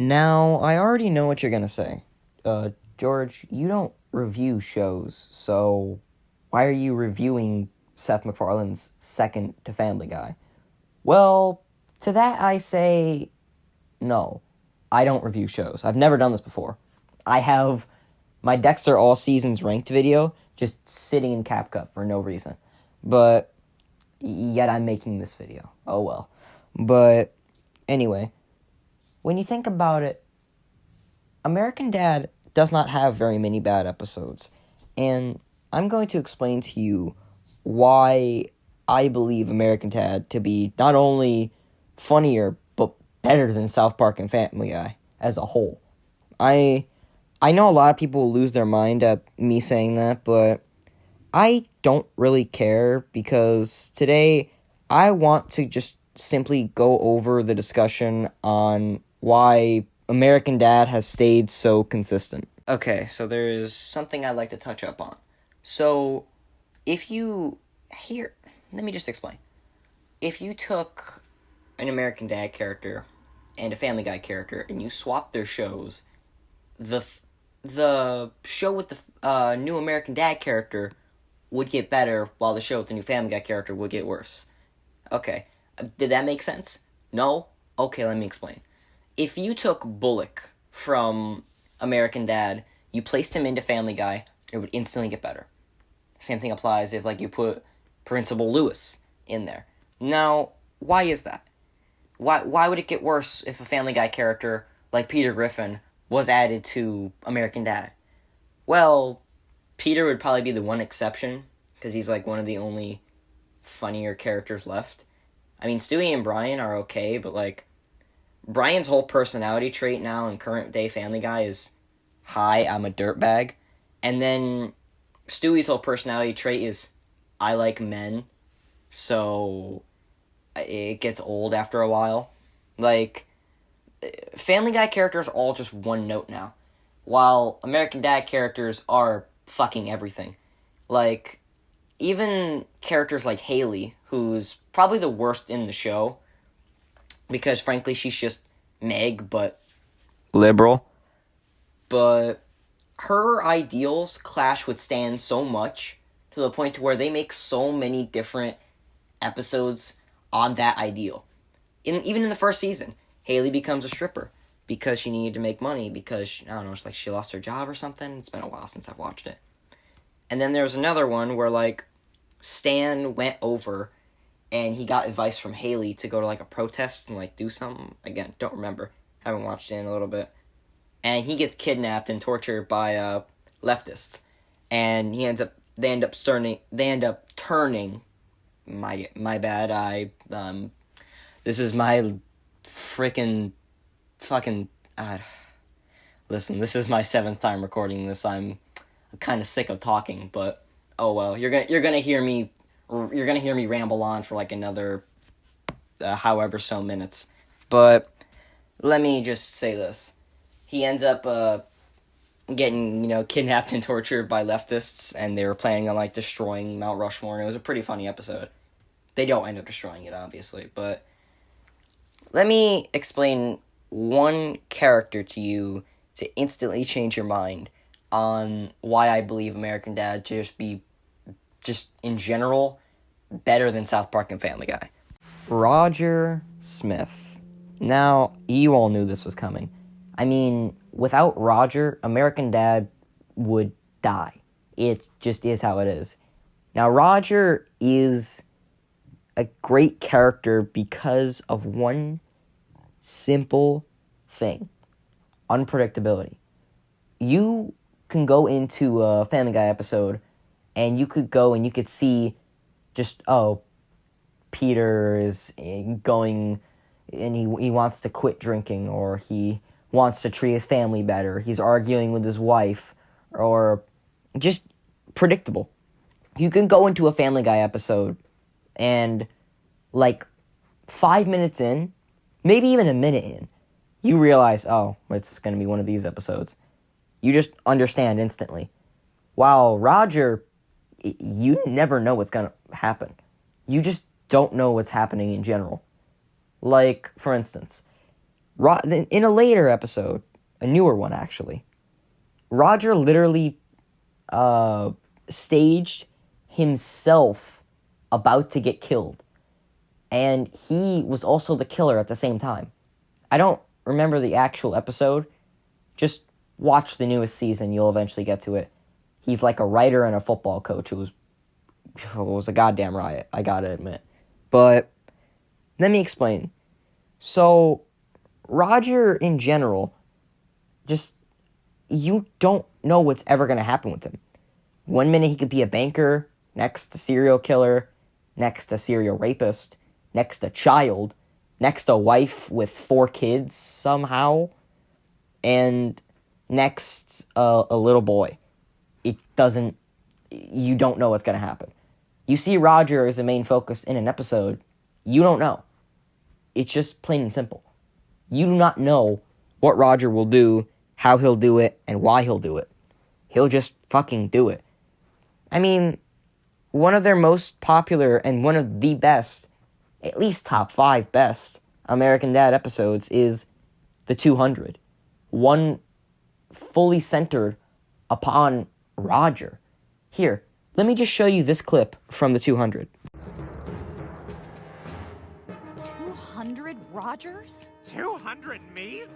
Now, I already know what you're gonna say. George, you don't review shows, so why are you reviewing Seth MacFarlane's second to Family Guy? Well, to that I say, no. I don't review shows. I've never done this before. I have my Dexter All Seasons ranked video just sitting in CapCut for no reason. But yet I'm making this video. Oh well. But anyway, when you think about it, American Dad does not have very many bad episodes. And I'm going to explain to you why I believe American Dad to be not only funnier, but better than South Park and Family Guy as a whole. I know a lot of people will lose their mind at me saying that, but I don't really care because today I want to just simply go over the discussion on why American Dad has stayed so consistent. Okay, so there's something I'd like to touch up on. So, if you... Here, let me just explain. If you took an American Dad character and a Family Guy character and you swapped their shows, the show with the new American Dad character would get better while the show with the new Family Guy character would get worse. Okay, did that make sense? No? Okay, let me explain. If you took Bullock from American Dad, you placed him into Family Guy, it would instantly get better. Same thing applies if you put Principal Lewis in there. Now, why is that? Why would it get worse if a Family Guy character like Peter Griffin was added to American Dad? Well, Peter would probably be the one exception, because he's one of the only funnier characters left. I mean, Stewie and Brian are okay, but Brian's whole personality trait now in current day Family Guy is, hi, I'm a dirtbag. And then Stewie's whole personality trait is, I like men. So it gets old after a while. Family Guy characters are all just one note now, while American Dad characters are fucking everything. Even characters like Haley, who's probably the worst in the show, because frankly she's just Meg, but liberal. But her ideals clash with Stan so much, to the point to where they make so many different episodes on that ideal. Even in the first season, Haley becomes a stripper because she needed to make money because, I don't know, she lost her job or something. It's been a while since I've watched it. And then there's another one where, Stan went over and he got advice from Haley to go to, a protest and, do something. Again, don't remember. Haven't watched it in a little bit. And he gets kidnapped and tortured by, leftists. And they end up turning, my bad, this is my freaking fucking, listen, this is my 7th time recording this. I'm kind of sick of talking, but oh well. You're gonna hear me ramble on for another however so minutes. But let me just say this: he ends up getting kidnapped and tortured by leftists, and they were planning on destroying Mount Rushmore. And it was a pretty funny episode. They don't end up destroying it, obviously, but let me explain one character to you to instantly change your mind on why I believe American Dad to just in general, better than South Park and Family Guy. Roger Smith. Now, you all knew this was coming. I mean, without Roger, American Dad would die. It just is how it is. Now, Roger is a great character because of one simple thing: unpredictability. You can go into a Family Guy episode and you could go and you could see just, Peter is going and he wants to quit drinking, or he wants to treat his family better, he's arguing with his wife, or just predictable. You can go into a Family Guy episode and 5 minutes in, maybe even a minute in, you realize, it's going to be one of these episodes. You just understand instantly. While Roger, you never know what's going to happen. You just don't know what's happening in general. For instance, In a later episode, a newer one actually, Roger literally staged himself about to get killed. And he was also the killer at the same time. I don't remember the actual episode. Just watch the newest season. You'll eventually get to it. He's like a writer and a football coach. It was a goddamn riot, I gotta admit. But let me explain. So, Roger in general, just, you don't know what's ever going to happen with him. One minute he could be a banker, next a serial killer, next a serial rapist, next a child, next a wife with 4 kids somehow, and next a little boy. You don't know what's going to happen. You see Roger as the main focus in an episode, you don't know. It's just plain and simple. You do not know what Roger will do, how he'll do it, and why he'll do it. He'll just fucking do it. I mean, one of their most popular and one of the best, at least top 5 best, American Dad episodes is The 200. One fully centered upon Roger. Here, let me just show you this clip from The 200. 200 Rogers? 200 me's?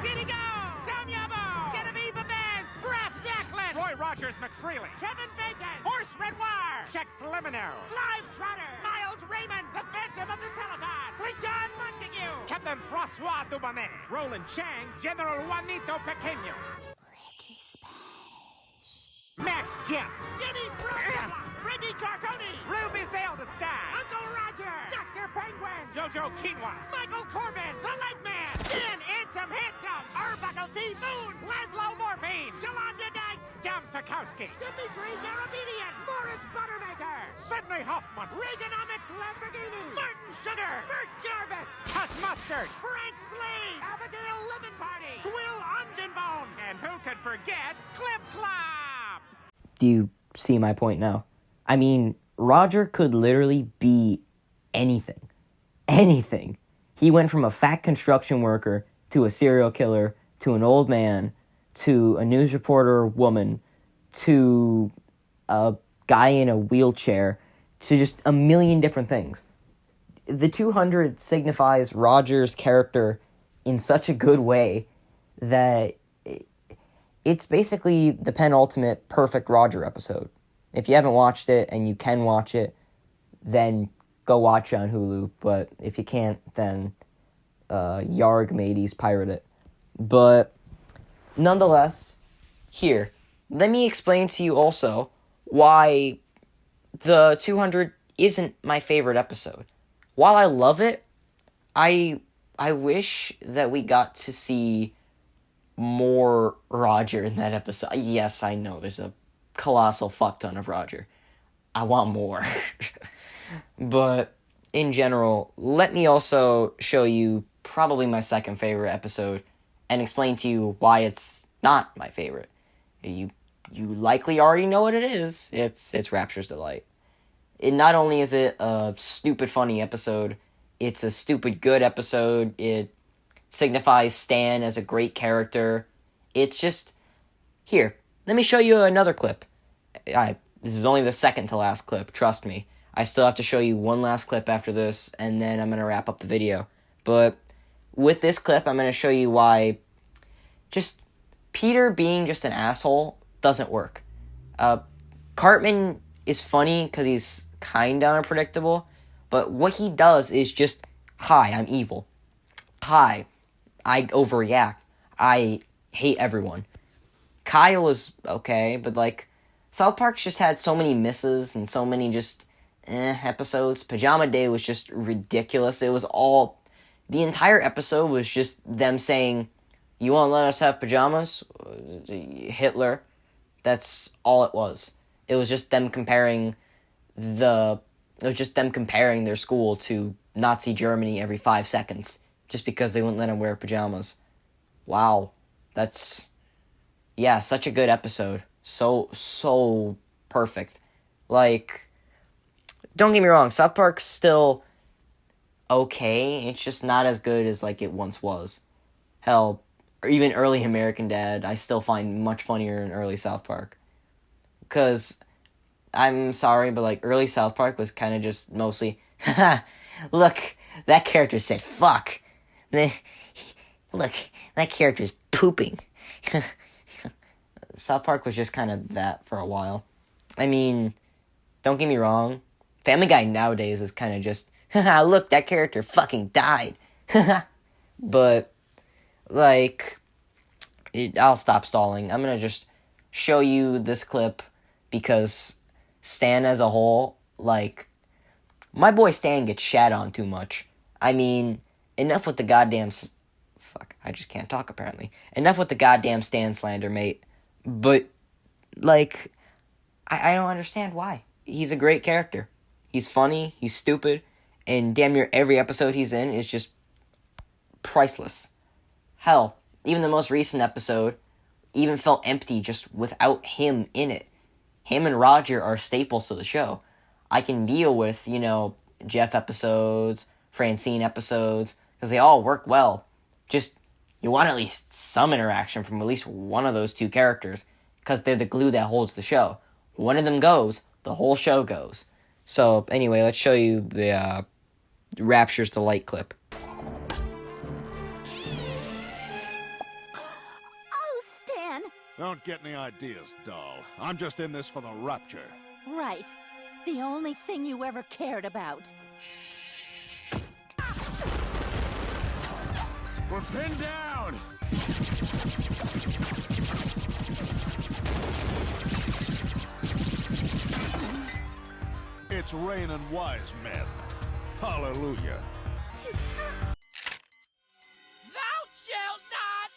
Giddy go! Tom Yabo! Genevieve Evans! Brett Declan! Roy Rogers McFreely! Kevin Bacon! Horse Renoir! Chex Limino! Clive Trotter! Miles Raymond! The Phantom of the Telethon! LeJean Montague! Captain Francois Dubonet! Roland Chang! General Juanito Pequeño! Ricky Spanish. Max Jentz! Jenny Frost! Ricky Carconi! Ruby Saldestein! Uncle Roger! Dr. Penguin! Jojo Quinoa! Michael Corbin! The Leg Man! Dan Handsome! Arbuckle T. Moon! Laszlo Morphine! Shalonda Dykes! John Fikowski! Dimitri Garabedian! Morris Buttermaker! Sidney Hoffman! Reaganomics Lamborghini! Martin Sugar! Bert Jarvis! Huss Mustard! Frank Slade! Abigail Lemon Party! Twill Ungenbone! And who could forget Clip Clop? Do you see my point now? I mean, Roger could literally be anything. Anything. He went from a fat construction worker to a serial killer to an old man to a news reporter woman to a guy in a wheelchair to just a million different things. The 200 signifies Roger's character in such a good way that it's basically the penultimate perfect Roger episode. If you haven't watched it and you can watch it, then go watch it on Hulu. But if you can't, then Yarg mateys pirate it. But nonetheless, here, let me explain to you also why the 200 isn't my favorite episode. While I love it, I wish that we got to see more Roger in that episode. Yes, I know, there's a colossal fuck ton of Roger. I want more. But in general, let me also show you probably my second favorite episode and explain to you why it's not my favorite. You likely already know what it is. It's Rapture's Delight. It not only is it a stupid funny episode, it's a stupid good episode. It signifies Stan as a great character. It's just, here, let me show you another clip. This is only the second to last clip, trust me. I still have to show you one last clip after this, and then I'm going to wrap up the video. But with this clip, I'm going to show you why just Peter being just an asshole doesn't work. Cartman is funny because he's kind of unpredictable, but what he does is just, hi, I'm evil. Hi, I overreact. I hate everyone. Kyle is okay, but like, South Park's just had so many misses and so many just episodes. Pajama Day was just ridiculous. It was all, the entire episode was just them saying, you won't let us have pajamas? Hitler. That's all it was. It was just them comparing their school to Nazi Germany every 5 seconds, just because they wouldn't let them wear pajamas. Wow. That's, yeah, such a good episode. So perfect. Like, don't get me wrong, South Park's still okay. It's just not as good as like it once was. Hell, or even early American Dad, I still find much funnier in early South Park. Because, I'm sorry, but like early South Park was kind of just mostly, haha, look, that character said fuck. Look, that character's pooping. South Park was just kind of that for a while. I mean, don't get me wrong, Family Guy nowadays is kind of just, haha, look, that character fucking died. But, like, I'll stop stalling. I'm gonna just show you this clip because Stan as a whole, like, my boy Stan gets shat on too much. I mean, enough with the goddamn... Fuck, I just can't talk apparently. Enough with the goddamn Stan slander, mate. But, like, I don't understand why. He's a great character. He's funny, he's stupid, and damn near every episode he's in is just priceless. Hell, even the most recent episode even felt empty just without him in it. Him and Roger are staples to the show. I can deal with, Jeff episodes, Francine episodes, because they all work well. Just, you want at least some interaction from at least one of those two characters, because they're the glue that holds the show. One of them goes, the whole show goes. So, anyway, let's show you the Rapture's Delight clip. Oh, Stan! Don't get any ideas, doll. I'm just in this for the rapture. Right. The only thing you ever cared about. We're pinned down! It's raining wise men. Hallelujah. Thou shalt not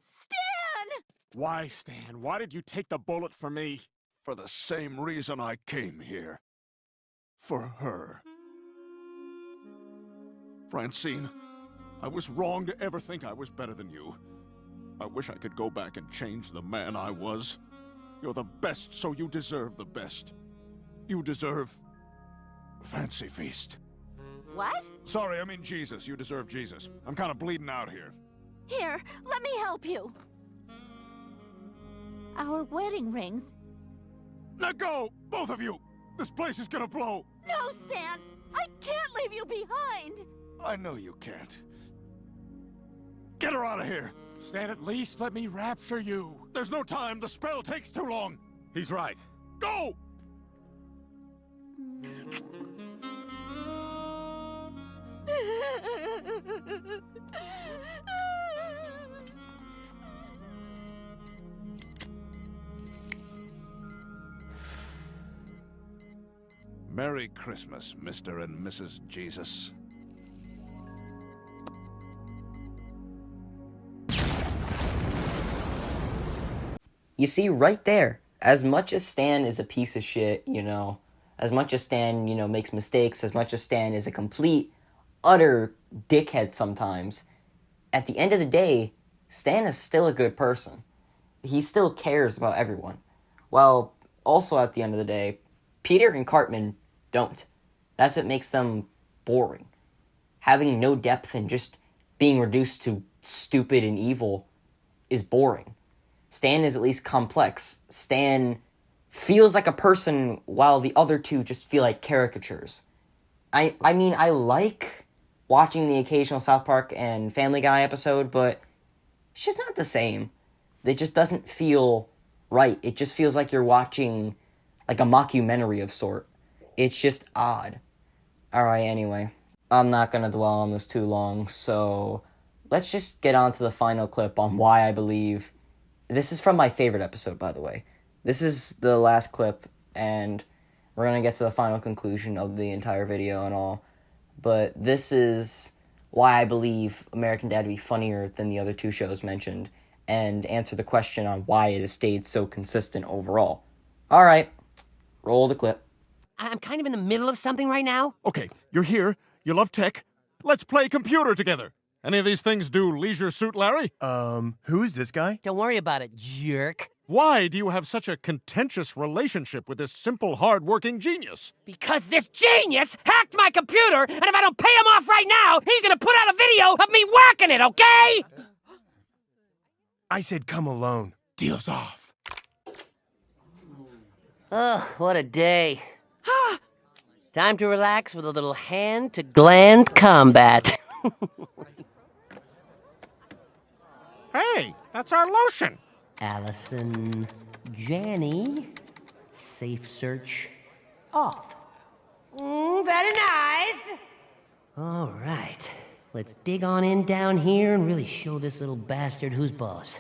Stan! Why, Stan? Why did you take the bullet for me? For the same reason I came here. For her. Francine, I was wrong to ever think I was better than you. I wish I could go back and change the man I was. You're the best, so you deserve the best. You deserve... Fancy Feast. What? Sorry, I mean Jesus. You deserve Jesus. I'm kind of bleeding out here. Here, let me help you. Our wedding rings. Let go! Both of you! This place is gonna blow! No, Stan! I can't leave you behind! I know you can't. Get her out of here! Stan, at least let me rapture you. There's no time. The spell takes too long. He's right. Go! Merry Christmas, Mr. and Mrs. Jesus. You see, right there, as much as Stan is a piece of shit, as much as Stan, makes mistakes, as much as Stan is a complete, utter dickhead sometimes, at the end of the day, Stan is still a good person. He still cares about everyone. Well, also at the end of the day, Peter and Cartman don't. That's what makes them boring. Having no depth and just being reduced to stupid and evil is boring. Stan is at least complex. Stan feels like a person while the other two just feel like caricatures. I mean, I like watching the occasional South Park and Family Guy episode, but it's just not the same. It just doesn't feel right. It just feels like you're watching like a mockumentary of sort. It's just odd. Alright, anyway. I'm not gonna dwell on this too long, so let's just get on to the final clip on why I believe... This is from my favorite episode, by the way. This is the last clip, and we're gonna get to the final conclusion of the entire video and all. But this is why I believe American Dad to be funnier than the other two shows mentioned, and answer the question on why it has stayed so consistent overall. Alright, roll the clip. I'm kind of in the middle of something right now. Okay, you're here. You love tech. Let's play computer together. Any of these things do Leisure Suit Larry? Who is this guy? Don't worry about it, jerk. Why do you have such a contentious relationship with this simple, hard-working genius? Because this genius hacked my computer, and if I don't pay him off right now, he's gonna put out a video of me whacking it, okay? I said come alone. Deal's off. Oh, what a day. Time to relax with a little hand-to-gland combat. Hey, that's our lotion. Allison, Janny, safe search off. Very nice. All right, let's dig on in down here and really show this little bastard who's boss.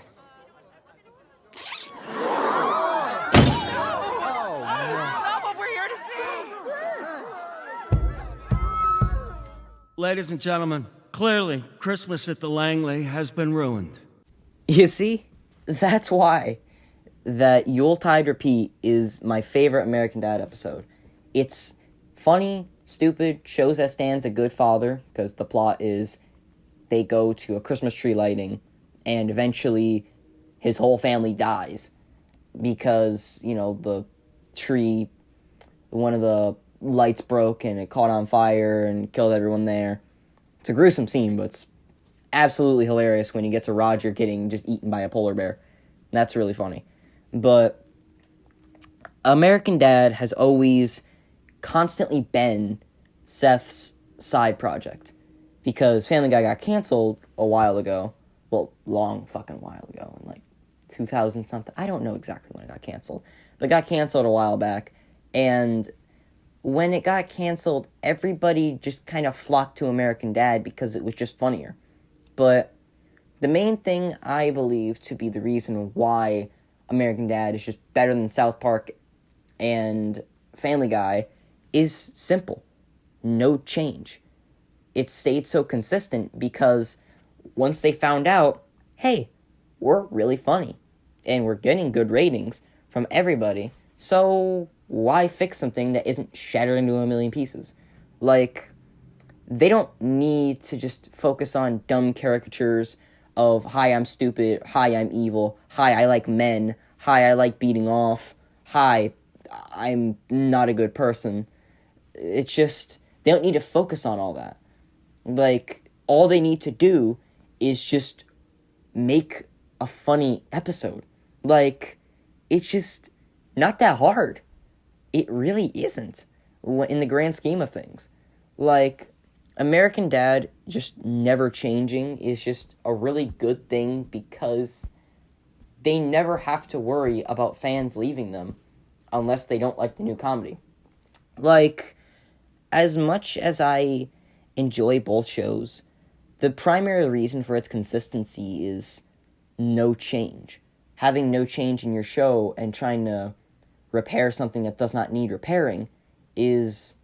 Ladies and gentlemen, clearly Christmas at the Langley has been ruined. You see? That's why that Yuletide Repeat is my favorite American Dad episode. It's funny, stupid, shows that Stan's a good father, because the plot is they go to a Christmas tree lighting, and eventually his whole family dies because, you know, the tree, one of the lights broke and it caught on fire and killed everyone there. It's a gruesome scene, but it's absolutely hilarious when you get to Roger getting just eaten by a polar bear. That's really funny. But American Dad has always constantly been Seth's side project, because Family Guy got canceled a while ago. Well, long fucking while ago, in like 2000 something. I don't know exactly when it got canceled, but it got canceled a while back. And when it got canceled, everybody just kind of flocked to American Dad because it was just funnier. But the main thing I believe to be the reason why American Dad is just better than South Park and Family Guy is simple. No change. It stayed so consistent because once they found out, hey, we're really funny and we're getting good ratings from everybody, so why fix something that isn't shattered into a million pieces? Like, they don't need to just focus on dumb caricatures of, hi, I'm stupid, hi, I'm evil, hi, I like men, hi, I like beating off, hi, I'm not a good person. It's just, they don't need to focus on all that. Like, all they need to do is just make a funny episode. Like, it's just not that hard. It really isn't, in the grand scheme of things. Like, American Dad just never changing is just a really good thing because they never have to worry about fans leaving them unless they don't like the new comedy. Like, as much as I enjoy both shows, the primary reason for its consistency is no change. Having no change in your show and trying to repair something that does not need repairing is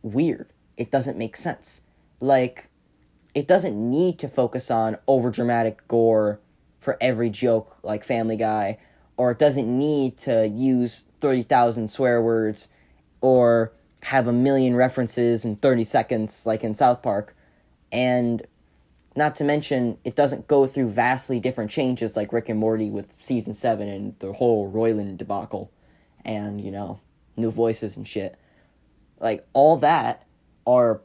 weird. It doesn't make sense. Like, it doesn't need to focus on overdramatic gore for every joke like Family Guy, or it doesn't need to use 30,000 swear words or have a million references in 30 seconds like in South Park. And not to mention, it doesn't go through vastly different changes like Rick and Morty with Season 7 and the whole Roiland debacle. And, you know, new voices and shit. Like, all that are,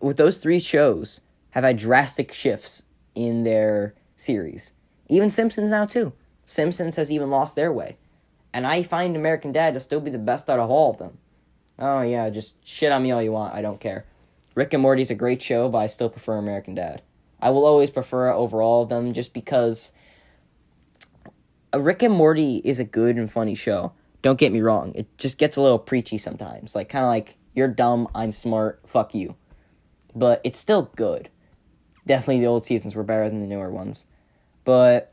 with those three shows, have had drastic shifts in their series. Even Simpsons now, too. Simpsons has even lost their way. And I find American Dad to still be the best out of all of them. Oh, yeah, just shit on me all you want. I don't care. Rick and Morty's a great show, but I still prefer American Dad. I will always prefer it over all of them just because Rick and Morty is a good and funny show. Don't get me wrong. It just gets a little preachy sometimes. Like, kind of like, you're dumb, I'm smart, fuck you. But it's still good. Definitely the old seasons were better than the newer ones. But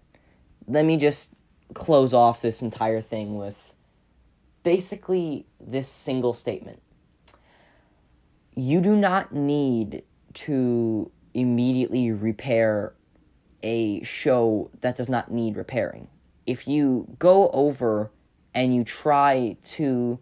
let me just close off this entire thing with basically this single statement. You do not need to immediately repair a show that does not need repairing. If you go over and you try to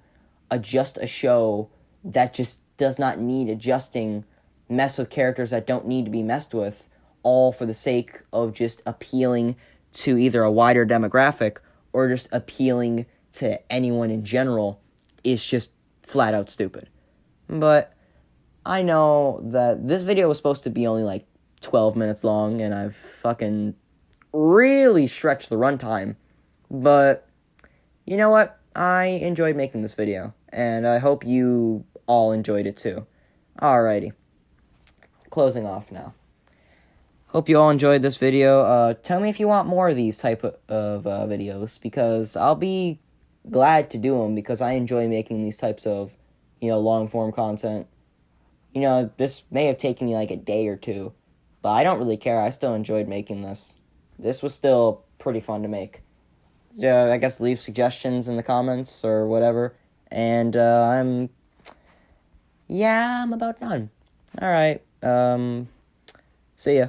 adjust a show that just does not need adjusting mess with characters that don't need to be messed with, all for the sake of just appealing to either a wider demographic or just appealing to anyone in general, is just flat out stupid. But I know that this video was supposed to be only like 12 minutes long, and I've fucking really stretched the runtime. But you know what? I enjoyed making this video, and I hope you all enjoyed it too. Alrighty. Closing off now. Hope you all enjoyed this video. Tell me if you want more of these type of videos, because I'll be glad to do them, because I enjoy making these types of, long-form content. This may have taken me like a day or two, but I don't really care. I still enjoyed making this. This was still pretty fun to make. I guess leave suggestions in the comments or whatever. And I'm about done. Alright, see ya.